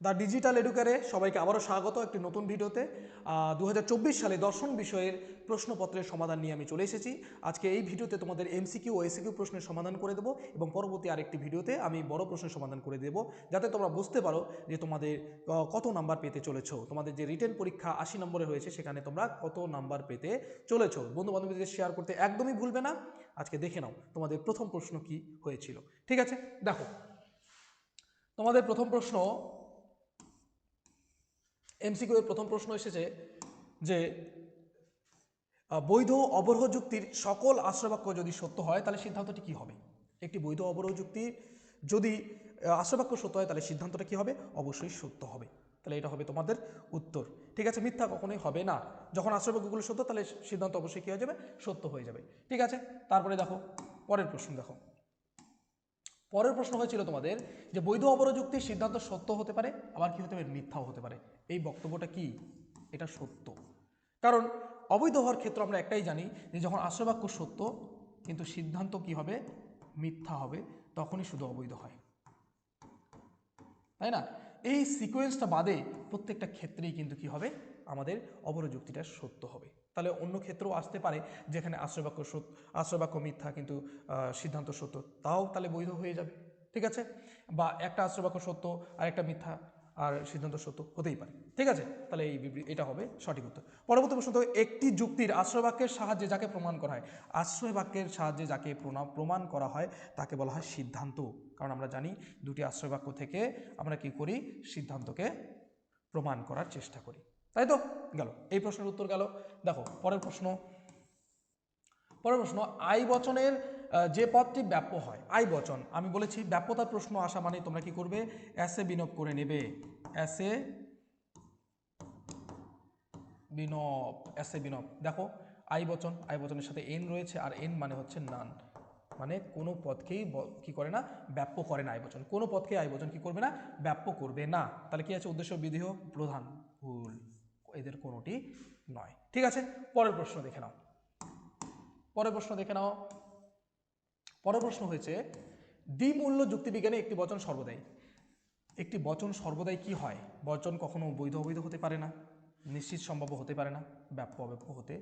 The digital এডুকারে সবাইকে আবারও স্বাগত একটি নতুন ভিডিওতে। 2024 সালে দর্শন বিষয়ের প্রশ্নপত্রের সমাধান নিয়ে আমি চলে এসেছি। আজকে এই ভিডিওতে তোমাদের এমসিকিউ ও এসিকিউ প্রশ্নের সমাধান করে দেবো এবং পরবর্তী আরেকটি ভিডিওতে আমি বড় প্রশ্নের সমাধান করে দেবো, যাতে তোমরা বুঝতে পারো যে তোমাদের কত নাম্বার পেতে চলেছো। তোমাদের যে রিটেন পরীক্ষা 80 নম্বরে হয়েছে, সেখানে তোমরা কত নাম্বার পেতে চলেছো। বন্ধু বান্ধবীদের শেয়ার করতে একদমই ভুলবে না। আজকে দেখে নাও তোমাদের প্রথম প্রশ্ন কি হয়েছিল। ঠিক আছে, দেখো তোমাদের প্রথম প্রশ্ন, এমসিকিউ এর প্রথম প্রশ্ন এসেছে যে বৈধ অবরোহ যুক্তির সকল আশ্রয়বাক্য যদি সত্য হয় তাহলে সিদ্ধান্তটি কি হবে। একটি বৈধ অবরোহ যুক্তির যদি আশ্রয়বাক্য সত্য হয় তাহলে সিদ্ধান্তটা কি হবে, অবশ্যই সত্য হবে। তাহলে এটা হবে তোমাদের উত্তর। ঠিক আছে, মিথ্যা কখনোই হবে না। যখন আশ্রয়বাক্যগুলো সত্য তাহলে সিদ্ধান্ত অবশ্যই কি হয়ে যাবে, সত্য হয়ে যাবে। ঠিক আছে, তারপরে দেখো পরের প্রশ্ন। দেখো পরের প্রশ্ন হয়েছিল তোমাদের যে বৈধ অবরোহ যুক্তির সিদ্ধান্ত সত্য হতে পারে, আবার কি হতে পারে, মিথ্যাও হতে পারে। এই বক্তব্যটা কি, এটা সত্য। কারণ অবৈধ হওয়ার ক্ষেত্রে আমরা একটাই জানি যে যখন আশ্রয়বাক্য সত্য কিন্তু সিদ্ধান্ত কি হবে, মিথ্যা হবে, তখনই শুধু অবৈধ হয়, তাই না? এই সিকোয়েন্সটা বাদে প্রত্যেকটা ক্ষেত্রেই কিন্তু কি হবে, আমাদের অবরোহ যুক্তিটা সত্য হবে। তাহলে অন্য ক্ষেত্রেও আসতে পারে যেখানে আশ্রয়বাক্য মিথ্যা কিন্তু সিদ্ধান্ত সত্য, তাও তাহলে বৈধ হয়ে যাবে। ঠিক আছে, বা একটা আশ্রয়বাক্য সত্য আর একটা মিথ্যা আর সিদ্ধান্ত সত্য হতেই পারে। ঠিক আছে, তাহলে এটা হবে সঠিক উত্তর। পরবর্তী প্রশ্ন, তো একটি যুক্তির আশ্রয়বাক্যের সাহায্যে যাকে প্রমাণ করা হয়, আশ্রয়বাক্যের সাহায্যে যাকে প্রমাণ করা হয় তাকে বলা হয় সিদ্ধান্ত। কারণ আমরা জানি দুটি আশ্রয়বাক্য থেকে আমরা কি করি, সিদ্ধান্তকে প্রমাণ করার চেষ্টা করি। তাই তো, গেল এই প্রশ্নের উত্তর গেল। দেখো পরের প্রশ্ন। আই বচনের যে পদটি ব্যাপ্য হয়, আই বচন আমি বলেছি ব্যাপ্যতার প্রশ্ন আসা মানে তোমরা কি করবে, অ্যাসে বিনোপ করে নেবে। অ্যাসে বিনোপ। দেখো আই বচনের সাথে এন রয়েছে, আর এন মানে হচ্ছে নান, মানে কোনো পদকেই কি করে না, ব্যাপ্য করে না আই বচন। কোনো পদকে আই বচন কি করবে না, ব্যাপ্য করবে না। তাহলে কি আছে, উদ্দেশ্য বিধেয় প্রধান, ভুল, এদের কোনোটি নয়। ঠিক আছে, পরের প্রশ্ন দেখে নাও। পরের প্রশ্ন হয়েছে দ্বিমূল্য যুক্তিবিজ্ঞানে একটি বচন সর্বদাই। একটি বচন সর্বদাই কি হয়, বচন কখনো বৈধ অবৈধ হতে পারে না, নিশ্চিত সম্ভাব্য হতে পারে না, ব্যাপ্য অব্যাপ্য হতে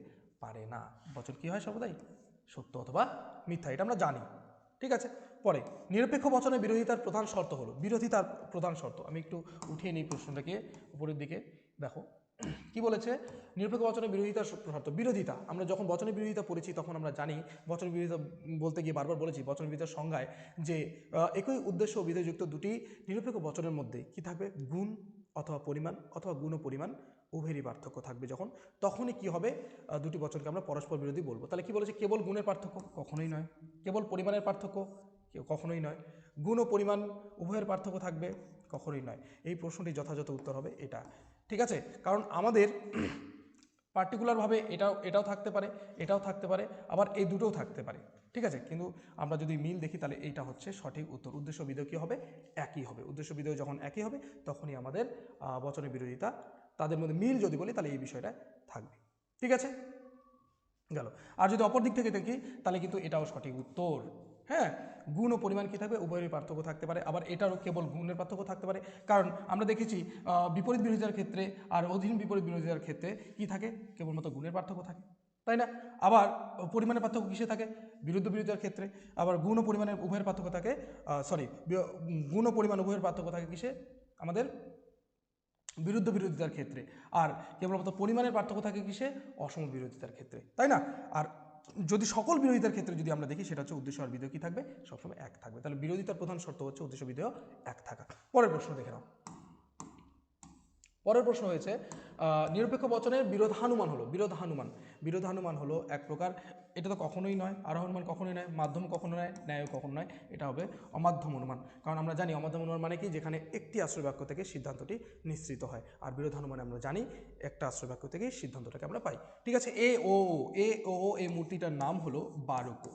পারে না। বচন কি হয় সর্বদাই, সত্য অথবা মিথ্যা, এটা আমরা জানি। ঠিক আছে, পরে নিরপেক্ষ বচনের বিরোধিতার প্রধান শর্ত হলো, বিরোধিতার প্রধান শর্ত আমি একটু উঠিয়ে নিই প্রশ্নটাকে উপরের দিকে। দেখো কি বলেছে, নিরপেক্ষ বচনের বিরোধিতার শর্ত, বিরোধিতা। আমরা যখন বচনের বিরোধিতা পড়েছি তখন আমরা জানি, বচনের বিরোধিতা বলতে গিয়ে বারবার বলেছি বচনের বিরোধিতার সংজ্ঞায় যে একই উদ্দেশ্য ও বিধেয়যুক্ত দুটি নিরপেক্ষ বচনের মধ্যে কি থাকবে, গুণ অথবা পরিমাণ অথবা গুণ ও পরিমাণ উভয়েরই পার্থক্য থাকবে। যখন তখনই কি হবে, দুটি বচনকে আমরা পরস্পর বিরোধী বলবো। তাহলে কি বলেছে, কেবল গুণের পার্থক্য, কখনোই নয়। কেবল পরিমাণের পার্থক্য, কখনোই নয়। গুণ ও পরিমাণ উভয়ের পার্থক্য থাকবে, কখনোই নয়। এই প্রশ্নটি যথাযথ উত্তর হবে এটা। ঠিক আছে, কারণ আমাদের পার্টিকুলারভাবে এটাও থাকতে পারে, এটাও থাকতে পারে, আবার এই দুটোও থাকতে পারে। ঠিক আছে, কিন্তু আমরা যদি মিল দেখি তাহলে এইটা হচ্ছে সঠিক উত্তর। উদ্দেশ্য বিধেয় কী হবে, একই হবে। উদ্দেশ্য বিধেয় যখন একই হবে তখনই আমাদের বচনের বিরোধিতা, তাদের মধ্যে মিল যদি বলি তাহলে এই বিষয়টা থাকবে। ঠিক আছে, গেল। আর যদি অপর দিক থেকে দেখি তাহলে কিন্তু এটাও সঠিক উত্তর। হ্যাঁ, গুণ ও পরিমাণ কী থাকবে, উভয়েরই পার্থক্য থাকতে পারে, আবার এটারও কেবল গুণের পার্থক্য থাকতে পারে। কারণ আমরা দেখেছি বিপরীত বিরোধিতার ক্ষেত্রে আর অধীন বিপরীত বিরোধিতার ক্ষেত্রে কি থাকে, কেবলমাত্র গুণের পার্থক্য থাকে, তাই না? আবার পরিমাণের পার্থক্য কিসে থাকে, বিরুদ্ধ বিরোধিতার ক্ষেত্রে। আবার গুণ ও পরিমাণের উভয়ের পার্থক্য থাকে, গুণ ও পরিমাণ উভয়ের পার্থক্য থাকে কিসে, আমাদের বিরুদ্ধ বিরোধিতার ক্ষেত্রে। আর কেবলমাত্র পরিমাণের পার্থক্য থাকে কিসে, অসম বিরোধিতার ক্ষেত্রে, তাই না? আর যদি সকল বিরোধিতার ক্ষেত্রে যদি আমরা দেখি, সেটা হচ্ছে উদ্দেশ্য আর বিধেয় কি থাকবে, সবসময় এক থাকবে। তাহলে বিরোধিতার প্রধান শর্ত হচ্ছে উদ্দেশ্য বিধেয় এক থাকা। পরের প্রশ্ন দেখে নাও। পরের প্রশ্ন হয়েছে নিরপেক্ষ বচনের বিরোধানুমান হলো, বিরোধানুমান হলো এক প্রকার, এটা তো কখনোই নয়, আরোহণ কখনোই নয়, মাধ্যম কখনো নয়, ন্যায় কখনো নয়, এটা হবে অমাধ্যম অনুমান। কারণ আমরা জানি অমাধ্যম অনুমান মানে কি, যেখানে একটি আশ্রয়বাক্য থেকে সিদ্ধান্তটি নিশ্চিত হয়। আর বিরোধানুমানে আমরা জানি একটা আশ্রয়বাক্য থেকেই সিদ্ধান্তটাকে আমরা পাই। ঠিক আছে, এ ও এই মূর্তিটার নাম হলো বারকো,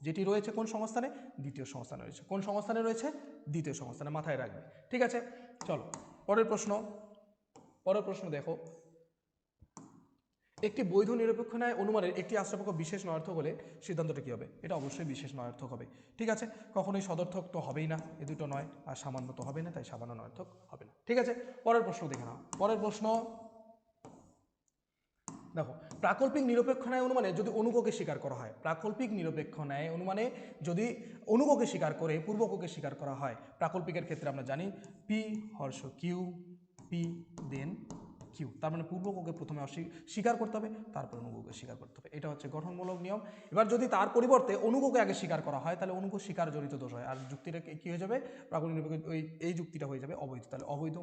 যেটি রয়েছে কোন সংস্থানে, দ্বিতীয় সংস্থানে রয়েছে। কোন সংস্থানে রয়েছে, দ্বিতীয় সংস্থানে, মাথায় রাখবে। ঠিক আছে, চলো পরের প্রশ্ন দেখো, একটি বৈধ নিরপেক্ষ ন্যায় অনুমানের একটি আশ্রয়পক্ষ বিশেষ নয়ার্থক হলে সিদ্ধান্তটা কী হবে? এটা অবশ্যই বিশেষ নয়ার্থক হবে। ঠিক আছে, কখনোই সদর্থক তো হবেই না, এ দুটো নয়, আর সামান্য তো হবে না, তাই সামান্য নয়ার্থক হবে না। ঠিক আছে, পরের প্রশ্ন দেখে নাও। পরের প্রশ্ন দেখো, প্রাকল্পিক নিরপেক্ষ ন্যায় অনুমানে যদি অনুককে স্বীকার করা হয়, প্রাকল্পিক নিরপেক্ষ ন্যায় অনুমানে যদি অনুককে স্বীকার করে পূর্বককে স্বীকার করা হয়, প্রাকল্পিকের ক্ষেত্রে আমরা জানি পি হর্ষ কিউ, পি দেন কিউ, তার মানে পূর্বককে প্রথমে স্বীকার করতে হবে, তারপর অনুককে স্বীকার করতে হবে। এটা হচ্ছে গঠনমূলক নিয়ম। এবার যদি তার পরিবর্তে অনুককে আগে স্বীকার করা হয়, তাহলে অনুক স্বীকার জনিত দোষ হয়, আর যুক্তিটা কি হয়ে যাবে? প্রাকল্পিক নিরপেক্ষ এই যুক্তিটা হয়ে যাবে অবৈধ, তাহলে অবৈধ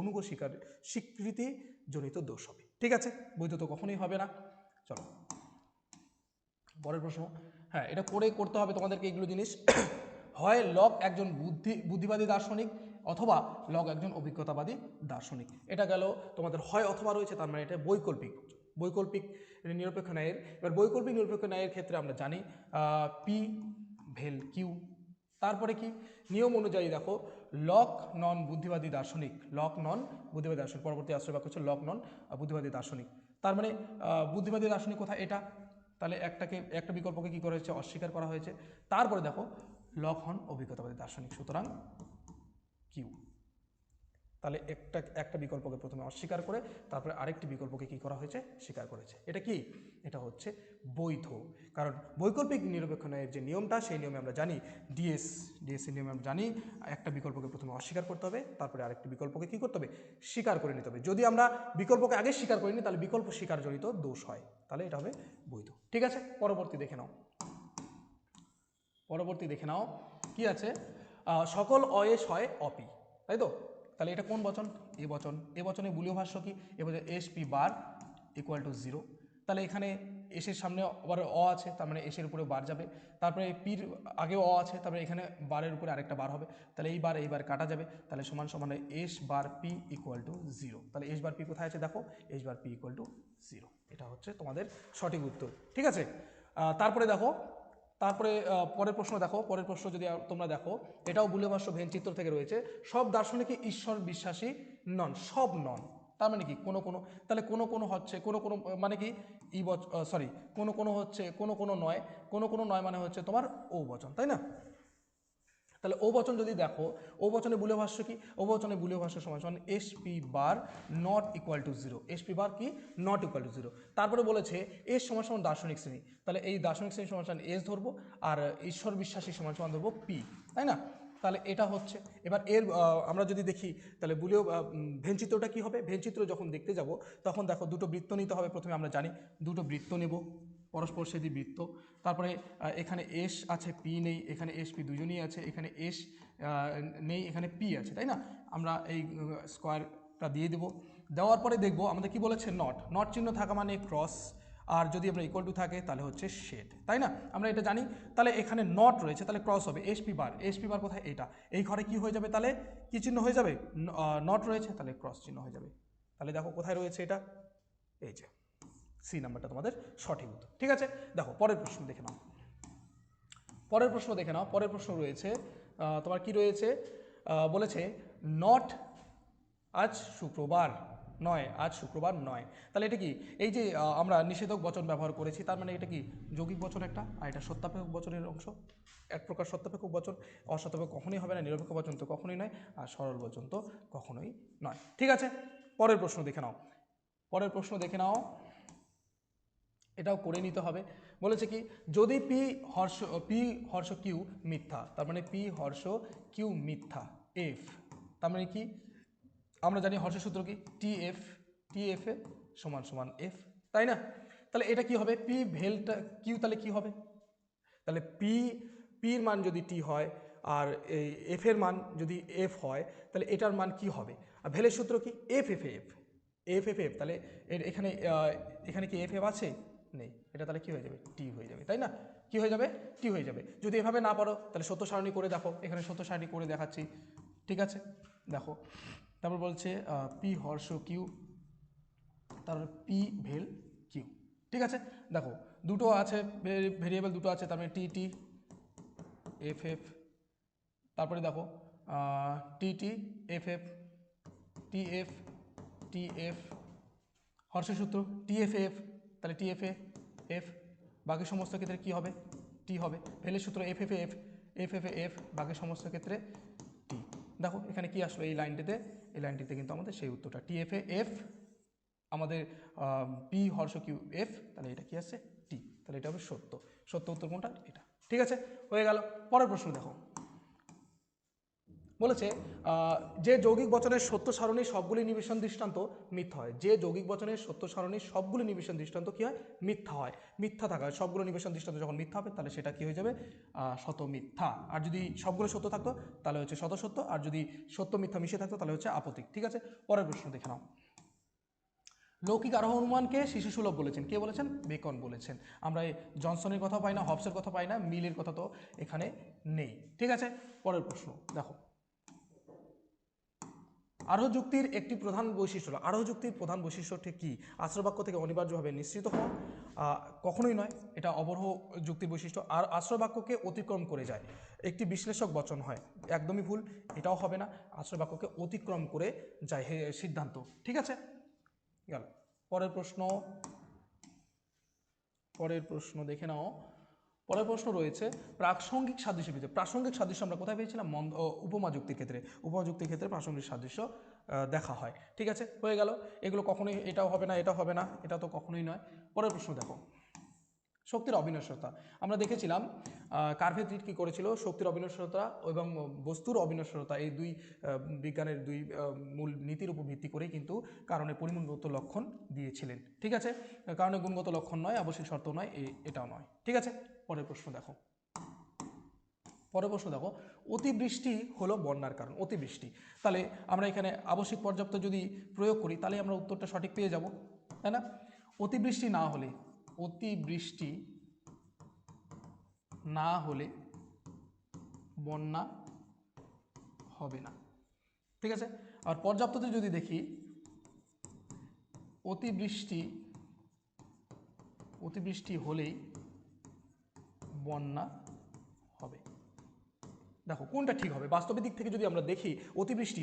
অনুক স্বীকার স্বীকৃতি জনিত দোষ হবে। ঠিক আছে, বৈধ তো কখনোই হবে না। চলো পরের প্রশ্ন। হ্যাঁ, এটা করতে হবে তোমাদেরকে এগুলো জিনিস। হয় লক একজন বুদ্ধিবাদী দার্শনিক, অথবা লক একজন অভিজ্ঞতাবাদী দার্শনিক। এটা গেল তোমাদের হয় অথবা রয়েছে, তার মানে এটা বৈকল্পিক। বৈকল্পিক নিরপেক্ষ ন্যায়ের, এবার বৈকল্পিক নিরপেক্ষ ন্যায়ের ক্ষেত্রে আমরা জানি পি ভেল কিউ। তারপরে কি নিয়ম অনুযায়ী দেখো, লক নন বুদ্ধিবাদী দার্শনিক, লক নন বুদ্ধিবাদী দার্শনিক, পরবর্তী আশ্রয় বাক্য হচ্ছে লক নন বুদ্ধিবাদী দার্শনিক। তার মানে বুদ্ধিবাদী দার্শনিক কোথায়? এটা, তাহলে একটা বিকল্পকে কী করা হয়েছে? অস্বীকার করা হয়েছে। তারপরে দেখো লক হন অভিজ্ঞতাবাদী দার্শনিক, সুতরাং কিউ। তাহলে একটা বিকল্পকে প্রথমে অস্বীকার করে তারপরে আরেকটি বিকল্পকে কি করা হয়েছে? স্বীকার করেছে। এটা কি? এটা হচ্ছে বৈধ। কারণ বৈকল্পিক নিরপেক্ষ ন্যায়ের যে নিয়মটা, সেই নিয়মে আমরা জানি ডিএস এর নিয়মে আমরা জানি একটা বিকল্পকে প্রথমে অস্বীকার করতে হবে, তারপরে আরেকটি বিকল্পকে কি করতে হবে? স্বীকার করে নিতে হবে। যদি আমরা বিকল্পকে আগে স্বীকার করিনি, তাহলে বিকল্প স্বীকারজনিত দোষ হয়, তাহলে এটা হবে বৈধ। ঠিক আছে, পরবর্তী দেখে নাও। পরবর্তী দেখে নাও কি আছে? সকল অয়েস হয় অপি, তাই তো? তাহলে এটা কোন বচন? এ বচন। এ বচনে বুলীয় ভাষ্য কি? এ বচন S P bar equal to 0। তাহলে এখানে এসের সামনে আবার অ আছে, তার মানে এসের উপরে বার যাবে। তারপরে পির আগেও অ আছে, তারপরে এখানে বারের উপরে আরেকটা বার হবে, তাহলে এই বার কাটা যাবে, তাহলে সমান সমান S bar P equal to 0। তাহলে এস বার পি কোথায় আছে? দেখো S bar P equal to 0। এটা হচ্ছে তোমাদের সঠিক উত্তর। ঠিক আছে, তারপরে দেখো, তারপরে পরের প্রশ্ন দেখো। পরের প্রশ্ন যদি তোমরা দেখো, এটাও বুলীয় ভাষ্য ভেনচিত্র থেকে রয়েছে। সব দার্শনিকই ঈশ্বর বিশ্বাসী নন, সব নন। তার মানে কি? কোনো কোনো, তাহলে কোনো কোনো হচ্ছে কোনো কোনো মানে কি কোনো কোনো হচ্ছে কোনো কোনো নয়, কোনো কোনো নয় মানে হচ্ছে তোমার ও বচন, তাই না? তাহলে ও বচন যদি দেখো, ও বচনে বুলীয় ভাষ্য কি? ও বচনে বুলীয় ভাষ্য সমান সমান S P bar not equal to 0। S P bar কি? Not equal to 0। তারপরে বলেছে এস সমান সমান দার্শনিক শ্রেণী, তাহলে এই দার্শনিক শ্রেণী সমান সমান এস ধরবো, আর ঈশ্বর বিশ্বাসী সমান সমান ধরবো পি, তাই না? তাহলে এটা হচ্ছে। এবার এর আমরা যদি দেখি, তাহলে বুলীয় ভেনচিত্রটা কি হবে? ভেনচিত্র যখন দেখতে যাব, তখন দেখো দুটো বৃত্ত নিতে হবে। প্রথমে আমরা জানি দুটো বৃত্ত নেব, পরস্পর সেদি বৃত্ত। তারপরে এখানে এস আছে, পি নেই, এখানে এস পি দুজনই আছে, এখানে এস নেই, এখানে পি আছে, তাই না? আমরা এই স্কোয়ারটা দিয়ে দেবো। দেওয়ার পরে দেখবো আমাদের কি বলেছে? নট চিহ্ন থাকা মানে ক্রস, আর যদি আমরা ইকুয়াল টু থাকে তাহলে হচ্ছে শেড, তাই না? আমরা এটা জানি। তাহলে এখানে নট রয়েছে, তাহলে ক্রস হবে। এসপি বার কোথায়? এটা। এই ঘরে কি হয়ে যাবে? তাহলে কি চিহ্ন হয়ে যাবে? নট রয়েছে, তাহলে ক্রস চিহ্ন হয়ে যাবে। তাহলে দেখো কোথায় রয়েছে এটা? এই যে সি নাম্বারটা তোমাদের সঠিক উত্তর। ঠিক আছে, দেখো পরের প্রশ্ন দেখে নাও। পরের প্রশ্ন রয়েছে তোমার কি রয়েছে? বলেছে নট আজ শুক্রবার নয়, আজ শুক্রবার নয়। তাহলে এটা কি? এই যে আমরা নিষেধক বচন ব্যবহার করেছি, তার মানে এটা কি? যৌগিক বচন একটা, আর এটা সত্যাপেক্ষক বচনের অংশ। এক প্রকার সত্যাপেক্ষক বচন। অসত্যাপেক্ষক কখনোই হবে না, নিরপেক্ষ বচন তো কখনোই নয়, আর সরল বচন তো কখনোই নয়। ঠিক আছে, পরের প্রশ্ন দেখে নাও। এটাও করে নিতে হবে। বলেছে কি? যদি পি হর্ষ কিউ মিথ্যা, তার মানে পি হর্ষ কিউ মিথ্যা, এফ, তার মানে কি? আমরা জানি হর্ষের সূত্র কি? টি এফ এ সমান সমান এফ, তাই না? তাহলে এটা কি হবে? পি ভেলটা কিউ, তাহলে কি হবে? তাহলে পির মান যদি টি হয়, আর এই এফ এর মান যদি এফ হয়, তাহলে এটার মান কি হবে? আর ভেলের সূত্র কি? F F F F F F. তাহলে এখানে কি এফ এফ আছে? নেই। এটা তাহলে কি হয়ে যাবে? টি হয়ে যাবে, তাই না? কি হয়ে যাবে? টি হয়ে যাবে। যদি এভাবে না পারো, তাহলে সত্য সারণী করে দেখো। এখানে সত্য সারণী করে দেখাচ্ছি। ঠিক আছে, দেখো। তারপর বলছে পি হর্ষ কিউ, তারপর পি ভেল কিউ। ঠিক আছে, দেখো দুটো আছে, ভেরিয়েবল দুটো আছে, তার মানে টি টি এফ এফ। তারপরে দেখো T T F F, T F T F, হর্ষের সূত্র টি এফ এফ, তাহলে টি এফ এ এফ, বাকি সমস্ত ক্ষেত্রে কি হবে? টি হবে। ভেলের সূত্র F F A F, F F A F, বাকি সমস্ত ক্ষেত্রে টি। দেখো এখানে কি আসলো এই লাইনটিতে? এই লাইনটিতে কিন্তু আমাদের সেই উত্তরটা টি এফ এ এফ, আমাদের পি হর্ষ কিউ এফ, তাহলে এটা কি আসছে? টি। তাহলে এটা হবে সত্য। সত্য উত্তর কোনটা? এটা। ঠিক আছে, হয়ে গেল। পরের প্রশ্ন দেখো, বলেছে যে যৌগিক বচনের সত্য সারণী সবগুলি নিবেশন দৃষ্টান্ত মিথ্যা হয়। যে যৌগিক বচনের সত্য সারণী সবগুলি নিবেশন দৃষ্টান্ত কি হয়? মিথ্যা হয়। মিথ্যা থাকা, সবগুলো নিবেশন দৃষ্টান্ত যখন মিথ্যা হবে তাহলে সেটা কি হয়ে যাবে? শত মিথ্যা। আর যদি সবগুলো সত্য থাকতো তাহলে হচ্ছে শত সত্য, আর যদি সত্য মিথ্যা মিশে থাকতো তাহলে হচ্ছে আপতিক। ঠিক আছে, পরের প্রশ্ন দেখে নাও। লৌকিক আরোহ অনুমানকে শিশু সুলভ বলেছেন। কে বলেছেন? বেকন বলেছেন। আমরা এই জনসনের কথা পাই না, হবসের কথা পাই না, মিলের কথা তো এখানে নেই। ঠিক আছে, পরের প্রশ্ন দেখো, আরোহ যুক্তির একটি প্রধান বৈশিষ্ট্য হলো, আরোহ যুক্তির প্রধান বৈশিষ্ট্যটি কি? আশ্রয় বাক্য থেকে অনিবার্যভাবে নিঃসৃত হওয়া কখনোই নয়, এটা অবরোহ যুক্তির বৈশিষ্ট্য। আর আশ্রয় বাক্যকে অতিক্রম করে যায়, একটি বিশ্লেষক বচন হয়, একদমই ভুল, এটাও হবে না। আশ্রয় বাক্যকে অতিক্রম করে যায় সিদ্ধান্ত। ঠিক আছে, গেল। পরের প্রশ্ন, পরের প্রশ্ন দেখে নাও। পরের প্রশ্ন রয়েছে প্রাসঙ্গিক সাদৃশ্য পেয়েছে। প্রাসঙ্গিক সাদৃশ্য আমরা কোথায় পেয়েছিলাম? উপমা যুক্তির ক্ষেত্রে। উপমা যুক্তির ক্ষেত্রে প্রাসঙ্গিক সাদৃশ্য দেখা হয়। ঠিক আছে, হয়ে গেল। এগুলো কখনোই, এটাও হবে না, এটা হবে না, এটা তো কখনোই নয়। পরের প্রশ্ন দেখো, শক্তির অবিনশ্বরতা। আমরা দেখেছিলাম কার্ভেট্রিট কী করেছিল? শক্তির অবিনশ্বরতা এবং বস্তুর অবিনশ্বরতা, এই দুই বিজ্ঞানের দুই মূল নীতির উপর ভিত্তি করেই কিন্তু কারণে পরিমাণগত লক্ষণ দিয়েছিলেন। ঠিক আছে, কারণে গুণগত লক্ষণ নয়, আবশ্যিক শর্ত নয়, এটাও নয়। ঠিক আছে, পরের প্রশ্ন দেখো। পরের প্রশ্ন দেখো, অতিবৃষ্টি হলো বন্যার কারণ। অতিবৃষ্টি, তাহলে আমরা এখানে আবশ্যিক পর্যাপ্ত যদি প্রয়োগ করি তাহলে আমরা উত্তরটা সঠিক পেয়ে যাব, তাই না? অতিবৃষ্টি না হলে, অতিবৃষ্টি না হলে বন্যা হবে না। ঠিক আছে, আর পর্যাপ্ততে যদি দেখি, অতিবৃষ্টি হলেই বন্যা হবে। দেখো কোনটা ঠিক হবে? বাস্তবের দিক থেকে যদি আমরা দেখি, অতিবৃষ্টি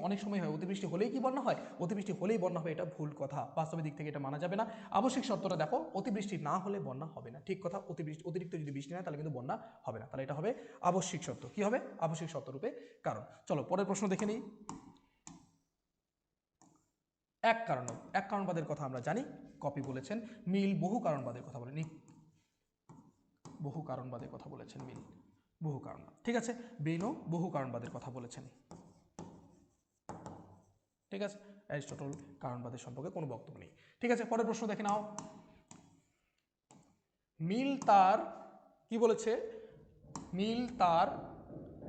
অনেক সময় হয়, অতিবৃষ্টি হলেই কি বন্যা হয়? অতিবৃষ্টি হলেই বন্যা হবে, এটা ভুল কথা। বাস্তবের দিক থেকে এটা মানা যাবে না। আবশ্যিক শর্তটা দেখো, অতিবৃষ্টি না হলে বন্যা হবে না, ঠিক কথা। অতিরিক্ত যদি বৃষ্টি হয় তাহলে কিন্তু বন্যা হবে না, তাহলে এটা হবে আবশ্যিক শর্ত। কি হবে? আবশ্যিক শর্ত রূপে কারণ। চলো পরের প্রশ্ন দেখে নিই। এক কারণবাদের কথা আমরা জানি, কপি বলেছেন। মিল বহু কারণবাদের কথা বলেনি, বহু কারণবাদের কথা বলেছেন মিল, বহু কারণবাদ। ঠিক আছে, বেইনও বহু কারণবাদের কথা বলেছেন। ঠিক আছে, অ্যারিস্টটল কারণবাদের সম্পর্কে কোনো বক্তব্য নেই। ঠিক আছে, পরের প্রশ্ন দেখে নাও। মিল তার কি বলেছে? মিল তার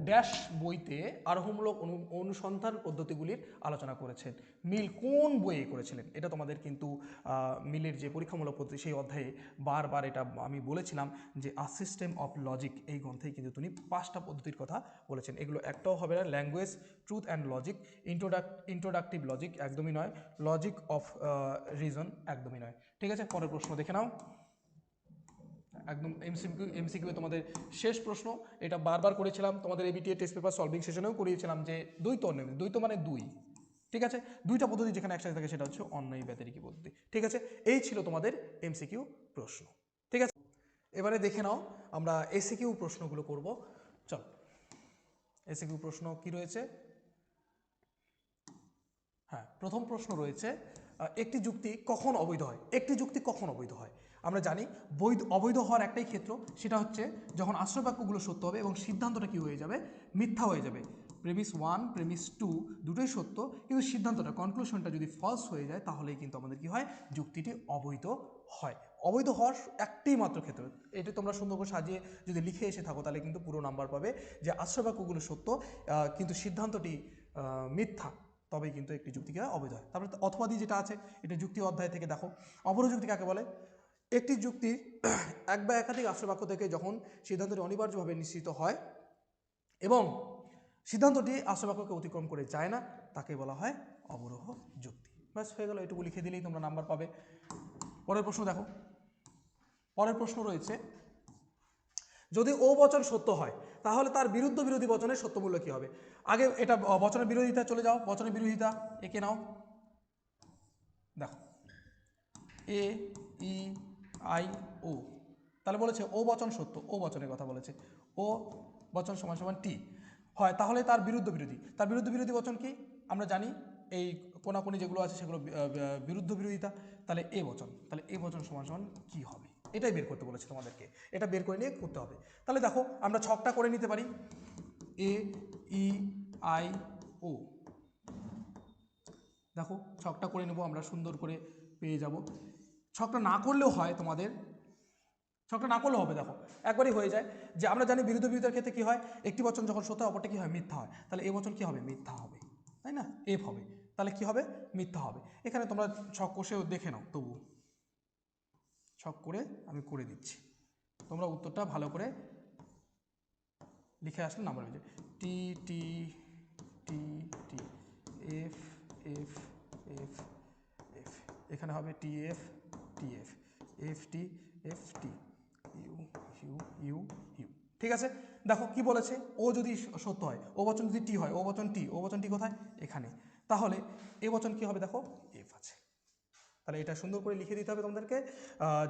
ড্যাশ বইতে আরোহমূলক অনুসন্ধান পদ্ধতিগুলির আলোচনা করেছেন। মিল কোন বইয়ে করেছিলেন? এটা তোমাদের কিন্তু মিলের যে পরীক্ষামূলক পদ্ধতি সেই অধ্যায়ে বারবার এটা আমি বলেছিলাম যে আ সিস্টেম অফ লজিক, এই গ্রন্থেই কিন্তু তিনি 5টা পদ্ধতির কথা বলেছেন। এগুলো একটাও হবে না। Language, truth and logic, introductory logic একদমই নয়, লজিক অফ রিজন একদমই নয়। ঠিক আছে, পরের প্রশ্ন দেখে নাও। একদম এমসিকিউ তোমাদের শেষ প্রশ্ন, এটা বারবার করেছিলাম তোমাদের এবিটিএ টেস্ট পেপার সলভিং সেশনেও করিয়েছিলাম যে দ্বৈত অন্যয়, দ্বৈত মানে দুই। ঠিক আছে, দুইটা পদ্ধতি যেখানে একসাথে থাকে সেটা হচ্ছে অন্যয় ব্যতিরেকী পদ্ধতি। ঠিক আছে, এই ছিল তোমাদের এমসিকিউ প্রশ্ন। ঠিক আছে, এবারে দেখে নাও আমরা এসিকিউ প্রশ্নগুলো করব। চলো, এসিকিউ প্রশ্ন কি রয়েছে? হ্যাঁ, প্রথম প্রশ্ন রয়েছে একটি যুক্তি কখন অবৈধ হয়? একটি যুক্তি কখন অবৈধ হয়? আমরা জানি অবৈধ হওয়ার একটাই ক্ষেত্র, সেটা হচ্ছে যখন আশ্রয় বাক্যগুলো সত্য হবে এবং সিদ্ধান্তটা কি হয়ে যাবে? মিথ্যা হয়ে যাবে। প্রেমিস 1 প্রেমিস 2 দুটোই সত্য, কিন্তু সিদ্ধান্তটা কনক্লুশনটা যদি ফলস হয়ে যায় তাহলেই কিন্তু আমাদের কি হয়? যুক্তিটি অবৈধ হয়। অবৈধ হওয়ার একটাই মাত্র ক্ষেত্র, এটা তোমরা সুন্দর করে সাজিয়ে যদি লিখে এসে থাকো তাহলে কিন্তু পুরো নাম্বার পাবে, যে আশ্রয় বাক্যগুলো সত্য কিন্তু সিদ্ধান্তটি মিথ্যা, তবেই কিন্তু একটি যুক্তিকে অবৈধ হয়। তারপরে অথবাদি যেটা আছে, এটা যুক্তি অধ্যায় থেকে দেখো। অবরোহ যুক্তি কাকে বলে? একটি যুক্তি এক বা একাধিক আশ্রয় বাক্য থেকে যখন সিদ্ধান্তটি অনিবার্যভাবে নিশ্চিত হয় এবং সিদ্ধান্তটি আশ্রয় বাক্যকে অতিক্রম করে যায় না, তাকে বলা হয় অবরোহ যুক্তি। ব্যাস হয়ে গেল, এটুকু লিখে দিলেই তোমরা নাম্বার পাবে। পরের প্রশ্ন দেখো। পরের প্রশ্ন রয়েছে, যদি ও বচন সত্য হয় তাহলে তার বিরোধী বচনের সত্যমূল্য কি হবে? আগে এটা বচনের বিরোধিতা চলে যাও, বচনের বিরোধিতা এঁকে নাও। দেখো এ ই আই ও, তাহলে বলেছে ও বচন সত্য, ও বচনের কথা বলেছে, ও বচন সমান সমান টি হয়, তাহলে তার বিরুদ্ধ বিরোধী, তার বিরুদ্ধ বিরোধী বচন কি আমরা জানি, এই কোনাকুনি যেগুলো আছে সেগুলো বিরুদ্ধ বিরোধিতা, তাহলে এ বচন, তাহলে এ বচন সমান সমান কি হবে, এটাই বের করতে বলেছে তোমাদেরকে, এটা বের করে নিয়ে করতে হবে। তাহলে দেখো আমরা ছকটা করে নিতে পারি, এ ই আই ও, দেখো ছকটা করে নেব আমরা, সুন্দর করে পেয়ে যাব। ছকটা না করলেও হয় তোমাদের, ছকটা না করলেও হবে, দেখো একবারই হয়ে যায়, যে আমরা জানি বিরুদ্ধ বিরোধের ক্ষেত্রে কি হয়, একটি বচন যখন সত্য হয় অপরটা কি হয়, মিথ্যা হয়, তাহলে এ বচন কি হবে, মিথ্যা হবে, তাই না, এফ হবে, তাহলে কি হবে, মিথ্যা হবে। এখানে তোমরা ছক কষেও দেখে নাও, তবু ছক করে আমি করে দিচ্ছি, তোমরা উত্তরটা ভালো করে লিখে আসলে নাম্বার হয়ে যায়, T T T T F F F F, এখানে হবে T F F T U U U U, ঠিক আছে। দেখো কি বলেছে, ও যদি সত্য হয়, ও বচন যদি টি হয়, ও বচন টি কোথায়, এখানে, তাহলে এ বচন কি হবে, দেখো এফ আছে, তাহলে এটা সুন্দর করে লিখে দিতে হবে তোমাদেরকে।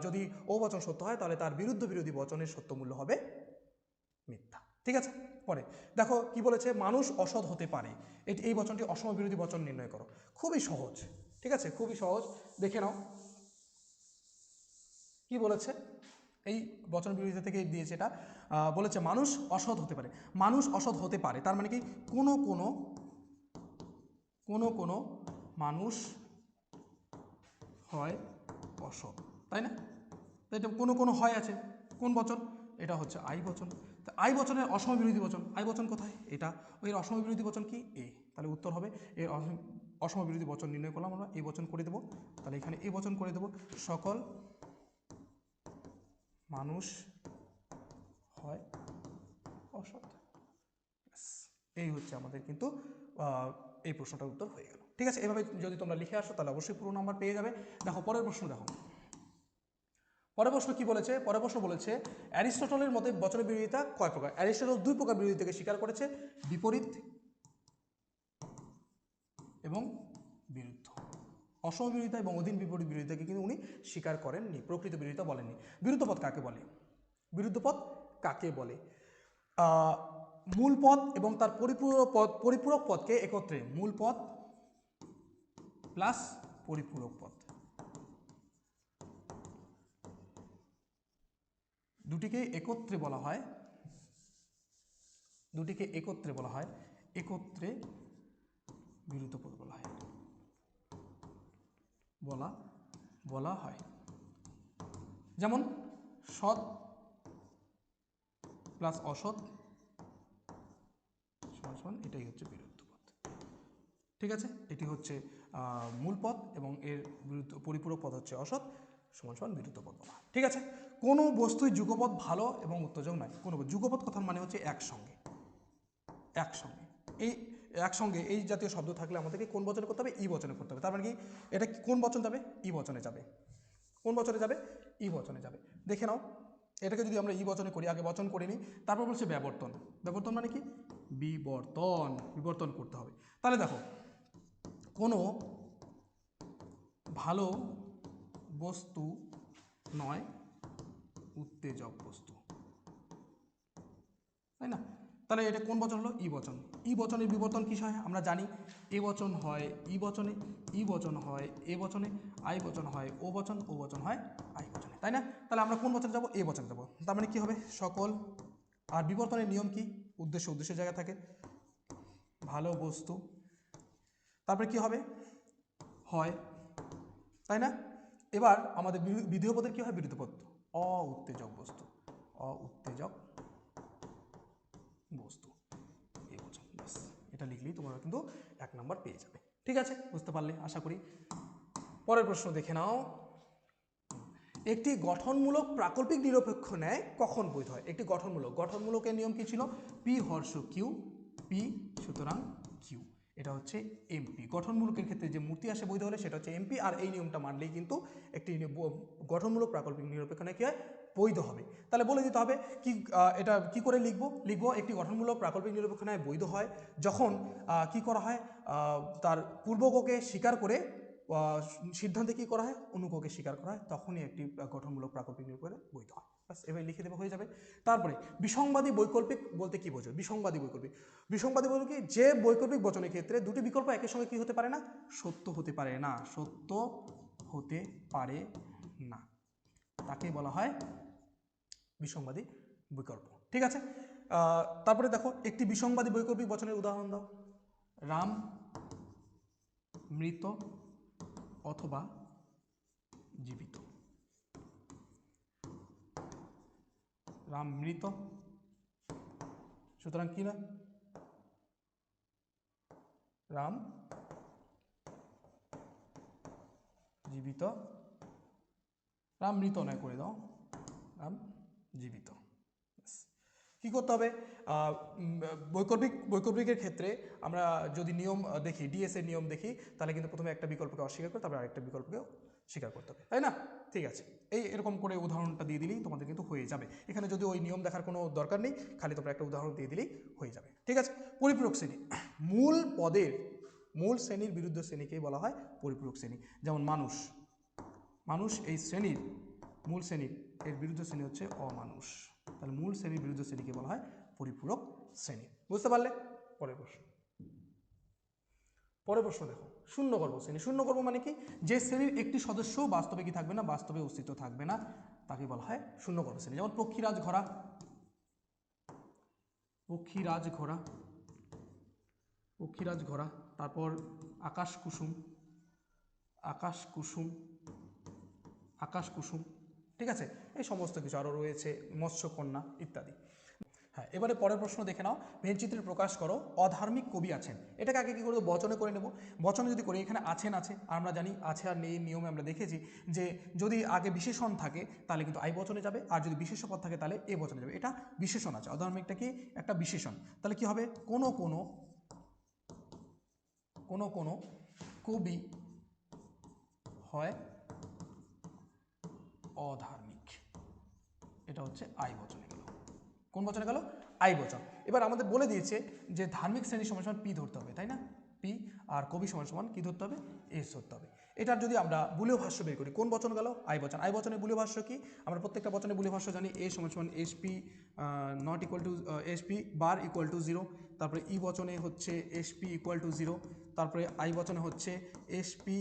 যদি ও বচন সত্য হয় তাহলে তার বিরুদ্ধ বিরোধী বচনের সত্য মূল্য হবে মিথ্যা, ঠিক আছে। পরে দেখো কি বলেছে, মানুষ অসৎ হতে পারে, এই বচনটি অসম বিরোধী বচন নির্ণয় করো, খুবই সহজ, ঠিক আছে, খুবই সহজ, দেখে নাও কি বলেছে, এই বচন বিরোধিতা থেকে দিয়েছে এটা, বলেছে মানুষ অসৎ হতে পারে, মানুষ অসৎ হতে পারে তার মানে কি, কোনো কোনো কোনো কোনো মানুষ হয় অসৎ, তাই না, তো এটা কোনো কোনো হয় আছে, কোন বচন, এটা হচ্ছে আই বচন, তা আই বচনের অসম বিরোধী বচন, আই বচন কোথায়, এটা, এর অসম বিরোধী বচন কি, এ, তাহলে উত্তর হবে এর অসম বিরোধী বচন নির্ণয় করলাম আমরা, এই বচন করে দেবো, তাহলে এখানে এই বচন করে দেবো, সকল মানুষ হয় অসৎ, এই হচ্ছে আমাদের কিন্তু এই প্রশ্নটার উত্তর হয়ে গেল, ঠিক আছে। এভাবে যদি তোমরা লিখে আসো তাহলে অবশ্যই পুরো নাম্বার পেয়ে যাবে। দেখো পরের প্রশ্ন, দেখো পরের প্রশ্ন কি বলেছে, পরের প্রশ্ন বলেছে অ্যারিস্টটলের মতে বচনের বিরোধিতা কয় প্রকার, অ্যারিস্টটল দুই প্রকার বিরোধিতাকে স্বীকার করেছে, বিপরীত এবং বিরুদ্ধ, অসম বিরোধিতা এবং অধীন বিপরীত বিরোধিতাকে কিন্তু উনি স্বীকার করেননি, প্রকৃত বিরোধিতা বলেননি। বিরুদ্ধ পদ কাকে বলে, বিরুদ্ধ পদ কাকে বলে, মূল পদ এবং তার পরিপূরক পদকে একত্রে, মূল পদ প্লাস পরিপূরক পদ, দুটিকে একত্রে বলা হয়, দুটিকে একত্রে বলা হয়, একত্রে বিরুদ্ধ পদ বলা হয়, বলা হয়, যেমন সৎ প্লাস অসৎ সমান এটাই হচ্ছে বিরুদ্ধ পদ, ঠিক আছে, এটি হচ্ছে মূল পদ এবং এর বিরুদ্ধ পরিপূরক পদ হচ্ছে অসৎ, সমান সমান বিরুদ্ধ পদ বলা হয়, ঠিক আছে। কোনো বস্তুই যুগপদ ভালো এবং উত্তেজক নয়, কোনো যুগপদ কথার মানে হচ্ছে একসঙ্গে, একসঙ্গে, এই একসঙ্গে এই জাতীয় শব্দ থাকলে আমাদেরকে কোন বচনে করতে হবে, ই বচনে করতে হবে, তার মানে কি এটা কোন বচন যাবে, ই বচনে যাবে, কোন বচনে যাবে, ই বচনে যাবে, দেখে নাও এটাকে যদি আমরা ই বচনে করি, আগে বচন করে নিই, তারপর বলছে ব্যাবর্তন, ব্যাবর্তন মানে কি, বিবর্তন করতে হবে, তাহলে দেখো কোনো ভালো বস্তু নয় উত্তেজক বস্তু, তাই না, তাহলে এটা কোন বচন হলো, ই বচন, ই বচনের বিবর্তন কিস হয় আমরা জানি, এ বচন হয় ই বচনে, ই বচন হয় এ বচনে, আই বচন হয় ও বচন, ও বচন হয় আই বচনে, তাই না, তাহলে আমরা কোন বচনে যাব, এ বচনে যাব, তার মানে কি হবে সকল, আর বিবর্তনের নিয়ম কি, উদ্দেশ্যের জায়গা থাকে, ভালো বস্তু, তারপরে কি হবে, হয়, তাই না, এবার আমাদের বিধেয় পদের কি হয়, বিরুদ্ধ পদ, অউত্তেজক বস্তু, অউত্তেজক বস্তু, এই বচন, বাস এটা লিখলেই তোমরা কিন্তু 1 নম্বর পেয়ে যাবে, ঠিক আছে, বুঝতে পারলে আশা করি। পরের প্রশ্ন দেখে নাও, একটি গঠনমূলক প্রাকল্পিক নিরপেক্ষ ন্যায় কখন বৈধ হয়, একটি গঠনমূলকের নিয়ম কি ছিল, পি হর্ষ কিউ, পি সুতরাং কিউ, এটা হচ্ছে এমপি, গঠনমূলকের ক্ষেত্রে যে মূর্তি আসে বৈধ হলে সেটা হচ্ছে এমপি, আর এই নিয়মটা মানলেই কিন্তু একটি গঠনমূলক প্রাকল্পিক নিরপেক্ষ ন্যায় কি হয়, বৈধ হবে। তাহলে বলে দিতে হবে কি, এটা কি করে লিখবো, একটি গঠনমূলক প্রাকল্পিক নিরপেক্ষ ন্যায় বৈধ হয় যখন কি করা হয়, তার পূর্বককে স্বীকার করে সিদ্ধান্তে কী করা হয়, অনুককে স্বীকার করা হয়, তখনই একটি গঠনমূলক প্রাকল্পিক নিরূপণে বৈধ হয়। বাস এবার লিখে দেবে, হয়ে যাবে। তারপরে বিসংবাদী বৈকল্পিক বলতে কি বোঝো? বিসংবাদী বৈকল্পিক, বিসংবাদী বলতে কি, যে বৈকল্পিক বচনের ক্ষেত্রে দুটি বিকল্প একের সঙ্গে কি হতে পারে না, সত্য হতে পারে না, সত্য হতে পারে না, তাকে বলা হয় বিসংবাদী বিকল্প। ঠিক আছে, তারপরে দেখো একটি বিসংবাদী বৈকল্পিক বচনের উদাহরণ দাও। রাম মৃত অথবা জীবিত। রাম মৃত, সুতরাং কি না, রাম জীবিত, রাম মৃত নয় করে দাও, রাম জীবিত। কি করতে হবে, বৈকল্পিকের ক্ষেত্রে আমরা যদি নিয়ম দেখি, ডিএস এর নিয়ম দেখি, তাহলে কিন্তু প্রথমে একটা বিকল্পকে অস্বীকার করে তারপরে আরেকটা বিকল্পকে স্বীকার করতে হবে, তাই না? ঠিক আছে, এরকম করে উদাহরণটা দিয়ে দিলেই তোমাদের কিন্তু হয়ে যাবে। এখানে যদি ওই নিয়ম দেখার কোনো দরকার নেই, খালি তোমরা একটা উদাহরণ দিয়ে দিলেই হয়ে যাবে। ঠিক আছে, পরিপূরক শ্রেণী, মূল পদের মূল শ্রেণীর বিরুদ্ধ শ্রেণীকেই বলা হয় পরিপূরক শ্রেণী। যেমন মানুষ, মানুষ এই শ্রেণীর মূল শ্রেণীর এর বিরুদ্ধ শ্রেণী হচ্ছে অমানুষ, তাহলে মূল শ্রেণীর বিরুদ্ধ শ্রেণীকে বলা হয় পরিপূরক শ্রেণী। বুঝতে পারলে? পরের প্রশ্ন, পরের প্রশ্ন দেখো, শূন্যগর্ভ শ্রেণী। শূন্যগর্ভ মানে কি, যে শ্রেণীর একটি সদস্য বাস্তবে কি থাকবে না, বাস্তবে অস্তিত্ব থাকবে না, তাকে বলা হয় শূন্যগর্ভ শ্রেণী। যেমন পক্ষীরাজ ঘোড়া, পক্ষীরাজ ঘোড়া, পক্ষীরাজ ঘোড়া, তারপর আকাশ কুসুম, আকাশ কুসুম, আকাশ কুসুম। ঠিক আছে, এই সমস্ত কিছু আরও রয়েছে, মৎস্যকন্যা ইত্যাদি। হ্যাঁ, এবারে পরের প্রশ্ন দেখে নাও, ভেনচিত্রে প্রকাশ করো অধার্মিক কবি আছেন। এটাকে আগে কী করবো, বচনে করে নেব। বচনে যদি করি, এখানে আছেন আছে, আর আমরা জানি আছে আর নেই নিয়মে আমরা দেখেছি যে যদি আগে বিশেষণ থাকে তাহলে কিন্তু আই বচনে যাবে, আর যদি বিশেষ্য পদ থাকে তাহলে এ বচনে যাবে। এটা বিশেষণ আছে, অধার্মিকটা কি একটা বিশেষণ, তাহলে কি হবে, কোনো কোনো কোনো কোনো কবি হয় অধার্মিক, এটা হচ্ছে আই বচনে গেল। কোন বচনে গেল, আই বচন। এবার আমাদের বলে দিয়েছে যে ধার্মিক শ্রেণী সমান সমান পি ধরতে হবে, তাই না? পি, আর কবি সমান সমান কি ধরতে হবে, এস ধরতে হবে। এটার যদি আমরা বুলীয় ভাষ্য বের করি, কোন বচন গেল, আই বচন। আই বচনের বুলীয় ভাষ্য কি, আমরা প্রত্যেকটা বচনের বুলীয় ভাষ্য জানি, এ সমান সমান S P not equal two S P bar equal to 0, তারপরে ই বচনে হচ্ছে এস পি ইকুয়াল টু 0, তারপরে আই বচনে হচ্ছে S P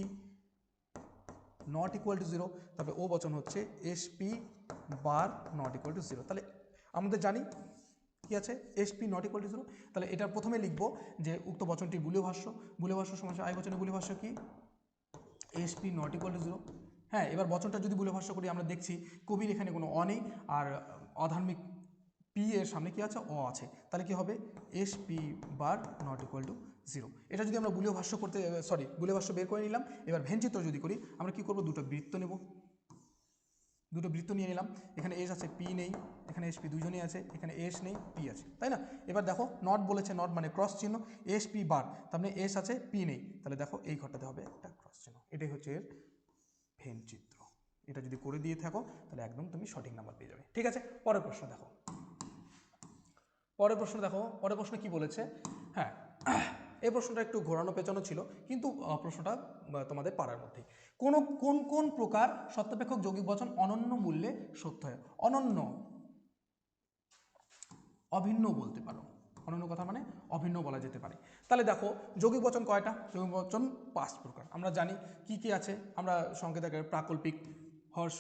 not equal to 0, তারপরে ও বচন হচ্ছে S P bar not equal to 0। তাহলে আমাদের জানি কি আছে, এসপি নট ইকুয়াল টু 0, তাহলে এটার প্রথমে লিখবো যে উক্ত বচনটি বুলীয় ভাষ্য, বুলীয় ভাষ্য সমাসে আই বচনের বুলীয় ভাষ্য কি, এসপি নট ইকুয়াল টু 0। হ্যাঁ, এবার বচনটা যদি বুলীয় ভাষ্য করি, আমরা দেখছি কবির এখানে কোনো অ নেই, আর অধার্মিক পি এর সামনে কি আছে, অ আছে, তাহলে কি হবে, SP bar not equal to 0। এটা যদি আমরা বুলীয় ভাষ্য করতে, বুলীয় ভাষ্য বের করে নিলাম। এবার ভেনচিত্র যদি করি, আমরা কি করব, দুটো বৃত্ত নেব, দুটো বৃত্ত নিয়ে নিলাম, এখানে এস আছে, পি নেই, এখানে এস পি দুজনেই আছে, এখানে এস নেই, পি আছে, তাই না? এবার দেখো নট বলেছে, নট মানে ক্রস চিহ্ন, এস পি বার, তার মানে এস আছে, পি নেই, তাহলে দেখো এই ঘরটাতে হবে একটা ক্রস চিহ্ন। এটাই হচ্ছে এর ভেন চিত্র। এটা যদি করে দিয়ে থাকো তাহলে একদম তুমি সঠিক নাম্বার পেয়ে যাবে। ঠিক আছে, পরের প্রশ্ন দেখো, পরের প্রশ্ন দেখো, পরের প্রশ্ন কি বলেছে। হ্যাঁ, এই প্রশ্নটা একটু ঘোরানো পেঁচানো ছিল, কিন্তু প্রশ্নটা তোমাদের পারার মধ্যেই। কোন কোন কোন প্রকার সত্যাপেক্ষক যৌগিক বচন অনন্য মূল্যে সত্য হয়? অনন্য, অভিন্ন বলতে পারো, অনন্য কথা মানে অভিন্ন বলা যেতে পারে। তাহলে দেখো যৌগিক বচন কয়টা, যৌগিক বচন 5 প্রকার। আমরা জানি কি কি আছে, আমরা সংকেত আকারে প্রাকল্পিক, হর্ষ,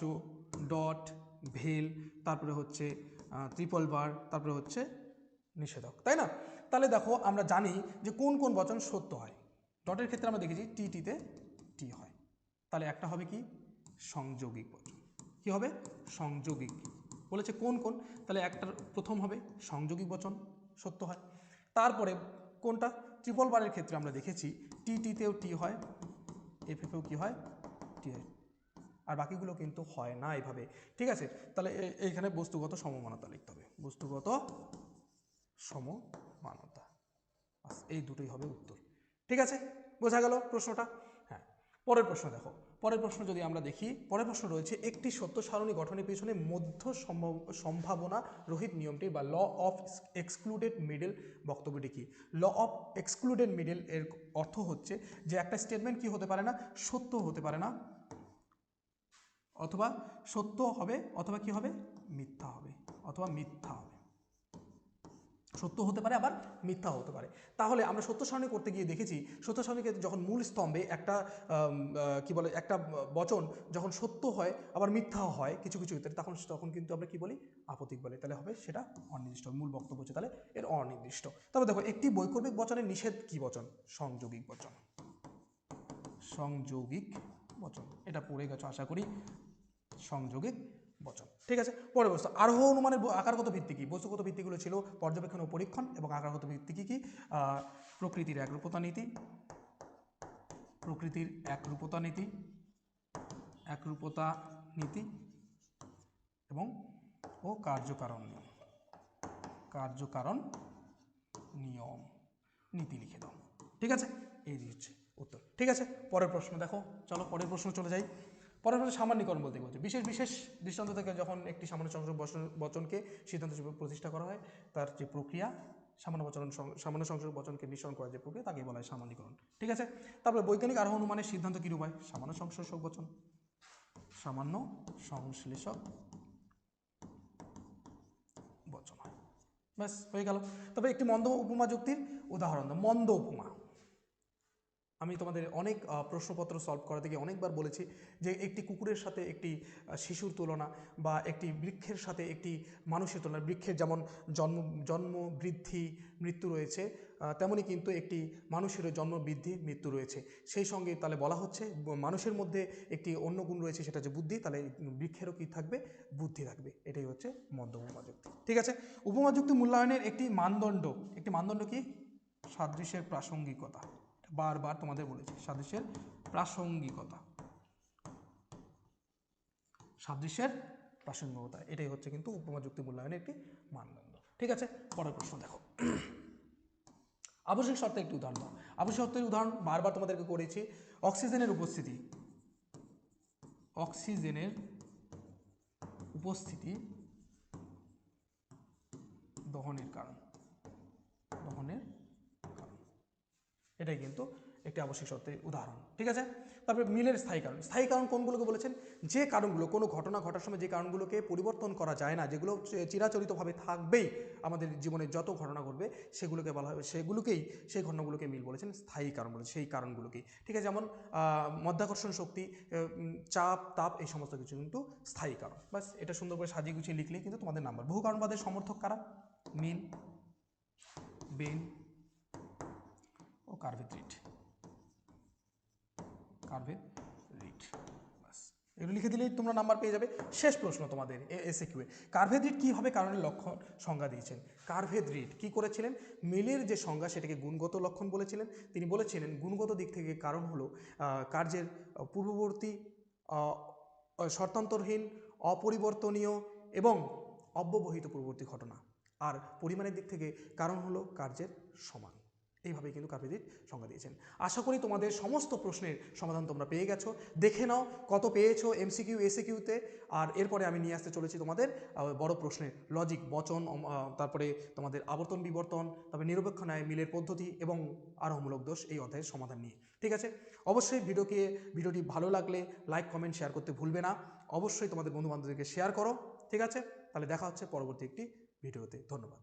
ডট, ভেল, তারপরে হচ্ছে ট্রিপল বার, তারপরে হচ্ছে নিষেধক, তাই না? তাহলে দেখো আমরা জানি যে কোন কোন বচন সত্য হয়। ডটের ক্ষেত্রে আমরা দেখেছি টিতে টি হয়, তাহলে একটা হবে কি সংযোগিক বচন। কি হবে, সংযোগিক। বলেছে কোন কোন, তাহলে একটার প্রথম হবে সংযোগিক বচন সত্য হয়। তারপরে কোনটা, ট্রিপল বারের ক্ষেত্রে আমরা দেখেছি টিতেও টি হয়, এফেও কি হয়, টি হয়, আর বাকিগুলো কিন্তু হয় না এইভাবে। ঠিক আছে, তাহলে এইখানে বস্তুগত সমমানতা লিখতে হবে, বস্তুগত সমমানতা, এই দুটোই হবে উত্তর। ঠিক আছে, বোঝা গেল প্রশ্নটা? হ্যাঁ, পরের প্রশ্ন দেখো, পরের প্রশ্ন যদি আমরা দেখি, পরের প্রশ্ন রয়েছে একটি সত্য সারণী গঠনের পিছনে মধ্য সম্ভাবনা রহিত নিয়মটি বা ল অফ এক্সক্লুডেড মিডল বক্তব্যটি কি? ল অফ এক্সক্লুডেড মিডল এর অর্থ হচ্ছে যে একটা স্টেটমেন্ট কি হতে পারে না, সত্য হতে পারে না, অথবা সত্য হবে অথবা কি হবে, মিথ্যা হবে, অথবা মিথ্যা হবে। সত্য হতে পারে আবার মিথ্যা হতে পারে। তাহলে আমরা সত্য সারণী করতে গিয়ে দেখেছি, সত্য সারণীকে যখন মূল স্তম্ভে একটা কি বলে, একটা বচন যখন সত্য হয় আবার মিথ্যাও হয় কিছু কিছু ক্ষেত্রে, তখন কিন্তু আমরা কি বলি, আপতিক বলি। তাহলে হবে সেটা অনির্দিষ্ট, মূল বক্তব্য হচ্ছে তাহলে এর অনির্দিষ্ট। তবে দেখো একটি বৈকল্পিক বচনের নিষেধ কি বচন? সংযোগিক বচন, সংযোগিক বচন। এটা পড়ে গেছো আশা করি, সংযোগিক বচন। ঠিক আছে, পরের প্রশ্ন, আরোহ অনুমানের আকারগত ভিত্তি কি? বস্তুগত ভিত্তিগুলো ছিল পর্যবেক্ষণ ও পরীক্ষণ, এবং আকারগত ভিত্তি কি কি? প্রকৃতির একরূপতা নীতি, প্রকৃতির একরূপতা নীতি, একরূপতা নীতি এবং ও কার্যকারণ নিয়ম, কার্যকারণ নিয়ম, নীতি লিখে দাও। ঠিক আছে, এই হচ্ছে উত্তর। ঠিক আছে, পরের প্রশ্ন দেখো, চলো পরের প্রশ্ন চলে যাই। পরের প্রশ্ন সামান্যীকরণ বলতে বলছে বিশেষ বিশেষ দৃষ্টান্ত থেকে যখন একটি সামান্য সংযোগ বচনকে সিদ্ধান্ত হিসেবে প্রতিষ্ঠা করা হয়, তার যে প্রক্রিয়া, সামান্য সংযোগ বচনকে নিঃসরণ করার যে প্রক্রিয়া, তাকে বলা হয় সামান্যীকরণ। ঠিক আছে, তারপরে বৈজ্ঞানিক আরোহ অনুমানের সিদ্ধান্ত কী রূপ হয়? সামান্য সংশ্লেষক বচন, সামান্য সংশ্লেষক বচন হয়। ব্যাস হয়ে গেল। তবে একটি মন্দ উপমা যুক্তির উদাহরণ দাও। মন্দ উপমা, আমি তোমাদের অনেক প্রশ্নপত্র সলভ করা থেকে অনেকবার বলেছি যে একটি কুকুরের সাথে একটি শিশুর তুলনা, বা একটি বৃক্ষের সাথে একটি মানুষের তুলনা। বৃক্ষের যেমন জন্ম বৃদ্ধি মৃত্যু রয়েছে, তেমনি কিন্তু একটি মানুষেরও জন্ম বৃদ্ধি মৃত্যু রয়েছে। সেই সঙ্গে তাহলে বলা হচ্ছে মানুষের মধ্যে একটি অন্য গুণ রয়েছে, সেটা হচ্ছে বুদ্ধি, তাহলে বৃক্ষেরও কি থাকবে, বুদ্ধি থাকবে। এটাই হচ্ছে মন্দ উপমা যুক্তি। ঠিক আছে, উপমা যুক্তি মূল্যায়নের একটি মানদণ্ড কি? সাদৃশ্যের প্রাসঙ্গিকতা। বারবার তোমাদের বলেছি, সাদৃশ্যের প্রাসঙ্গিকতা, সাদৃশ্যের প্রাসঙ্গিকতা, এটাই হচ্ছে কিন্তু উপমা যুক্তি মূল্যায়নের একটি মানদণ্ড। ঠিক আছে, পরের প্রশ্ন দেখো, আবশ্যিক শর্তের একটি উদাহরণ দাও। আবশ্যিক শর্তের উদাহরণ বারবার তোমাদেরকে করেছি। অক্সিজেনের উপস্থিতি, অক্সিজেনের উপস্থিতি দহনের কারণ, দহনের কারণ, এটাই কিন্তু একটি আবশ্যিক শর্তের উদাহরণ। ঠিক আছে, তারপরে মিলের স্থায়ী কারণ। স্থায়ী কারণ কোনগুলোকে বলেছেন? যে কারণগুলো কোনো ঘটনা ঘটার সময় যে কারণগুলোকে পরিবর্তন করা যায় না, যেগুলো চিরাচরিতভাবে থাকবেই, আমাদের জীবনে যত ঘটনা ঘটবে সেগুলোকে বলা হবে, সেই ঘটনাগুলোকে মিল বলেছেন, স্থায়ী কারণ বলেছেন, সেই কারণগুলোকেই। ঠিক আছে, যেমন মধ্যাকর্ষণ শক্তি, চাপ, তাপ, এই সমস্ত কিছু কিন্তু স্থায়ী কারণ। বাস এটা সুন্দর করে সাজিয়ে গুছিয়ে লিখলেই কিন্তু তোমাদের নাম্বার। বহু কারণবাদের সমর্থক কারা? মিল, বেন ও কার্ভেট রিড, বাস এগুলো লিখে দিলেই তোমরা নাম্বার পেয়ে যাবে। শেষ প্রশ্ন তোমাদের এসএকিউ এ, কার্ভেট রিড কীভাবে কারণের লক্ষণ সংজ্ঞা দিয়েছেন? কার্ভেট রিড কী করেছিলেন? মিলের যে সংজ্ঞা সেটাকে গুণগত লক্ষণ বলেছিলেন। তিনি বলেছিলেন গুণগত দিক থেকে কারণ হলো কার্যের পূর্ববর্তী, শর্তান্তরহীন, অপরিবর্তনীয় এবং অব্যবহিত পূর্ববর্তী ঘটনা। আর পরিমাণের দিক থেকে কারণ হলো কার্যের সমান। এইভাবেই কিন্তু কার্ভেট রিড সংজ্ঞা দিয়েছেন। আশা করি তোমাদের সমস্ত প্রশ্নের সমাধান তোমরা পেয়ে গেছো। দেখে নাও কত পেয়েছো এমসিকিউ এসএকিউতে। আর এরপরে আমি নিয়ে আসতে চলেছি তোমাদের বড় প্রশ্নের লজিক, বচন, তারপরে তোমাদের আবর্তন বিবর্তন, তারপরে নিরপেক্ষ ন্যায়, মিলের পদ্ধতি এবং আরোহমূলক দোষ, এই অধ্যায়ের সমাধান নিয়ে। ঠিক আছে, অবশ্যই ভিডিওটি ভালো লাগলে লাইক, কমেন্ট, শেয়ার করতে ভুলবে না। অবশ্যই তোমাদের বন্ধুবান্ধবদেরকে শেয়ার করো। ঠিক আছে, তাহলে দেখা হচ্ছে পরবর্তী একটি ভিডিওতে। ধন্যবাদ।